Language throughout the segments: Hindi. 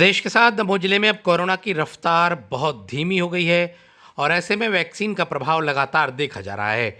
प्रदेश के साथ दमोह जिले में अब कोरोना की रफ्तार बहुत धीमी हो गई है और ऐसे में वैक्सीन का प्रभाव लगातार देखा जा रहा है।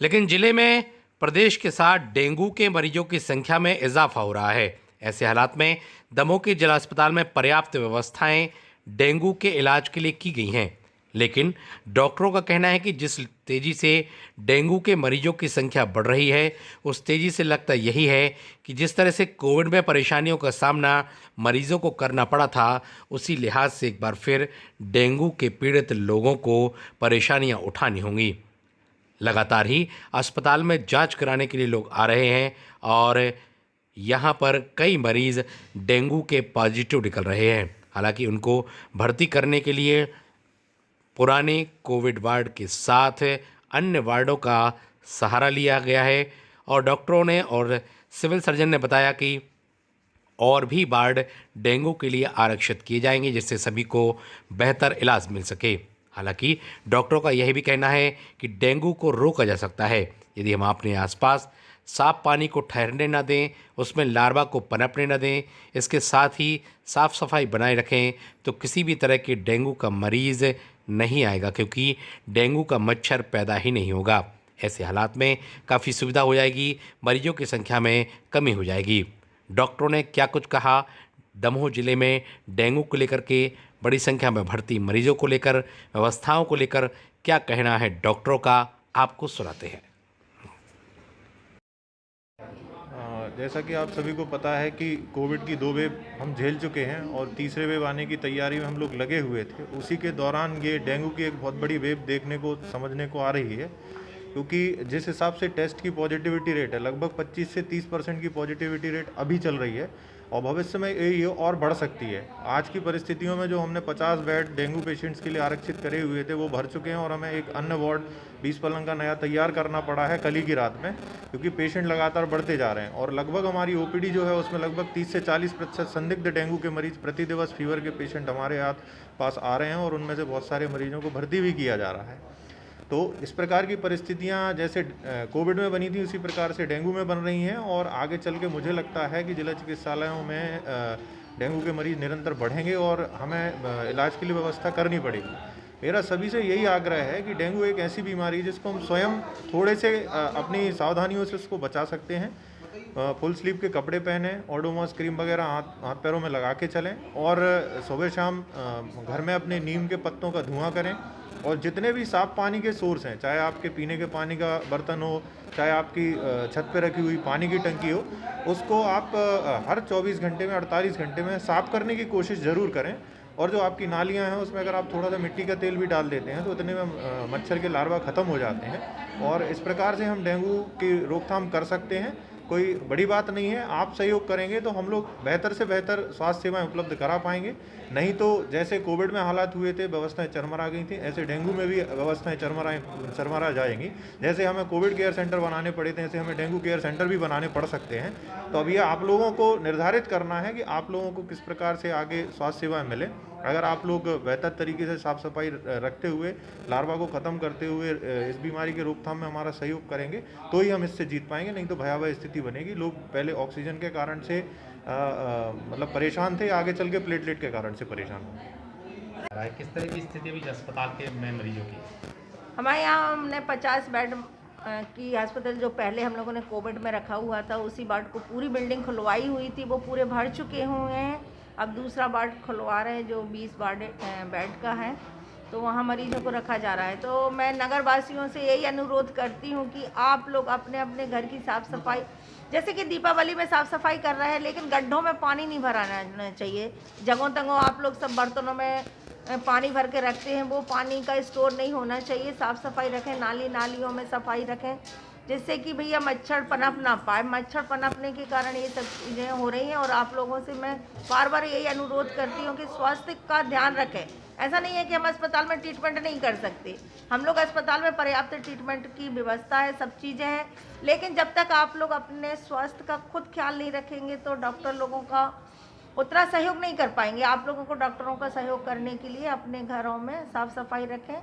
लेकिन जिले में प्रदेश के साथ डेंगू के मरीजों की संख्या में इजाफा हो रहा है। ऐसे हालात में दमोह के जिला अस्पताल में पर्याप्त व्यवस्थाएं डेंगू के इलाज के लिए की गई हैं, लेकिन डॉक्टरों का कहना है कि जिस तेज़ी से डेंगू के मरीजों की संख्या बढ़ रही है, उस तेज़ी से लगता यही है कि जिस तरह से कोविड में परेशानियों का सामना मरीजों को करना पड़ा था, उसी लिहाज से एक बार फिर डेंगू के पीड़ित लोगों को परेशानियां उठानी होंगी। लगातार ही अस्पताल में जांच कराने के लिए लोग आ रहे हैं और यहाँ पर कई मरीज डेंगू के पॉजिटिव निकल रहे हैं। हालांकि उनको भर्ती करने के लिए पुराने कोविड वार्ड के साथ अन्य वार्डों का सहारा लिया गया है और डॉक्टरों ने और सिविल सर्जन ने बताया कि और भी वार्ड डेंगू के लिए आरक्षित किए जाएंगे, जिससे सभी को बेहतर इलाज मिल सके। हालांकि डॉक्टरों का यह भी कहना है कि डेंगू को रोका जा सकता है यदि हम अपने आसपास साफ पानी को ठहरने न दें, उसमें लार्वा को पनपने न दें, इसके साथ ही साफ सफाई बनाए रखें, तो किसी भी तरह के डेंगू का मरीज़ नहीं आएगा, क्योंकि डेंगू का मच्छर पैदा ही नहीं होगा। ऐसे हालात में काफ़ी सुविधा हो जाएगी, मरीजों की संख्या में कमी हो जाएगी। डॉक्टरों ने क्या कुछ कहा, दमोह जिले में डेंगू को लेकर के बड़ी संख्या में भर्ती मरीजों को लेकर, व्यवस्थाओं को लेकर क्या कहना है डॉक्टरों का, आपको सुनाते हैं। जैसा कि आप सभी को पता है कि कोविड की 2 वेव हम झेल चुके हैं और तीसरे वेव आने की तैयारी में हम लोग लगे हुए थे। उसी के दौरान ये डेंगू की एक बहुत बड़ी वेव देखने को समझने को आ रही है, क्योंकि जिस हिसाब से टेस्ट की पॉजिटिविटी रेट है, लगभग 25 से 30% की पॉजिटिविटी रेट अभी चल रही है और भविष्य में ये और बढ़ सकती है। आज की परिस्थितियों में जो हमने 50 बेड डेंगू पेशेंट्स के लिए आरक्षित करे हुए थे वो भर चुके हैं और हमें एक अन्य वार्ड 20 पलंग का नया तैयार करना पड़ा है कल ही की रात में, क्योंकि पेशेंट लगातार बढ़ते जा रहे हैं और लगभग हमारी ओपीडी जो है उसमें लगभग 30 से 40% संदिग्ध डेंगू के मरीज प्रति दिवस फीवर के पेशेंट हमारे पास आ रहे हैं और उनमें से बहुत सारे मरीजों को भर्ती भी किया जा रहा है। तो इस प्रकार की परिस्थितियां जैसे कोविड में बनी थी उसी प्रकार से डेंगू में बन रही हैं और आगे चल के मुझे लगता है कि जिला चिकित्सालयों में डेंगू के मरीज निरंतर बढ़ेंगे और हमें इलाज के लिए व्यवस्था करनी पड़ेगी। मेरा सभी से यही आग्रह है कि डेंगू एक ऐसी बीमारी है जिसको हम स्वयं थोड़े से अपनी सावधानियों से उसको बचा सकते हैं। फुल स्लीव के कपड़े पहने, ओडोमॉस क्रीम वगैरह हाथ पैरों में लगा के चलें और सुबह शाम घर में अपने नीम के पत्तों का धुआं करें और जितने भी साफ पानी के सोर्स हैं, चाहे आपके पीने के पानी का बर्तन हो, चाहे आपकी छत पे रखी हुई पानी की टंकी हो, उसको आप हर 24 घंटे में 48 घंटे में साफ़ करने की कोशिश ज़रूर करें। और जो आपकी नालियां हैं उसमें अगर आप थोड़ा सा मिट्टी का तेल भी डाल देते हैं तो इतने में मच्छर के लार्वा ख़त्म हो जाते हैं और इस प्रकार से हम डेंगू की रोकथाम कर सकते हैं। कोई बड़ी बात नहीं है, आप सहयोग करेंगे तो हम लोग बेहतर से बेहतर स्वास्थ्य सेवाएं उपलब्ध करा पाएंगे। नहीं तो जैसे कोविड में हालात हुए थे, व्यवस्थाएं चरमरा गई थी, ऐसे डेंगू में भी व्यवस्थाएं चरमरा जाएंगी। जैसे हमें कोविड केयर सेंटर बनाने पड़े थे, ऐसे हमें डेंगू केयर सेंटर भी बनाने पड़ सकते हैं। तो अब ये आप लोगों को निर्धारित करना है कि आप लोगों को किस प्रकार से आगे स्वास्थ्य सेवाएँ मिले। अगर आप लोग बेहतर तरीके से साफ़ सफाई रखते हुए, लार्वा को ख़त्म करते हुए इस बीमारी के रोकथाम में हमारा सहयोग करेंगे तो ही हम इससे जीत पाएंगे, नहीं तो भयावह स्थिति बनेगी। लोग पहले ऑक्सीजन के कारण से मतलब परेशान थे, आगे चल के प्लेटलेट के कारण से परेशान होंगे। किस तरह की स्थिति भी अस्पताल के में मरीजों की? हमारे यहाँ हमने 50 बेड की अस्पताल जो पहले हम लोगों ने कोविड में रखा हुआ था, उसी वार्ड को पूरी बिल्डिंग खुलवाई हुई थी, वो पूरे भर चुके हुए हैं। अब दूसरा वार्ड खुलवा रहे हैं जो 20 बेड का है, तो वहाँ मरीजों को रखा जा रहा है। तो मैं नगर वासियों से यही अनुरोध करती हूँ कि आप लोग अपने अपने घर की साफ़ सफाई, जैसे कि दीपावली में साफ़ सफाई कर रहे हैं, लेकिन गड्ढों में पानी नहीं भराना चाहिए। जगहों तगहों आप लोग सब बर्तनों में पानी भर के रखते हैं, वो पानी का स्टोर नहीं होना चाहिए। साफ़ सफाई रखें, नालियों में सफाई रखें, जिससे कि भैया मच्छर पनप ना पाए। मच्छर पनपने के कारण ये सब चीज़ें हो रही हैं और आप लोगों से मैं बार बार यही अनुरोध करती हूँ कि स्वास्थ्य का ध्यान रखें। ऐसा नहीं है कि हम अस्पताल में ट्रीटमेंट नहीं कर सकते, हम लोग अस्पताल में पर्याप्त ट्रीटमेंट की व्यवस्था है, सब चीज़ें हैं, लेकिन जब तक आप लोग अपने स्वास्थ्य का खुद ख्याल नहीं रखेंगे तो डॉक्टर लोगों का उतना सहयोग नहीं कर पाएंगे। आप लोगों को डॉक्टरों का सहयोग करने के लिए अपने घरों में साफ़ सफाई रखें।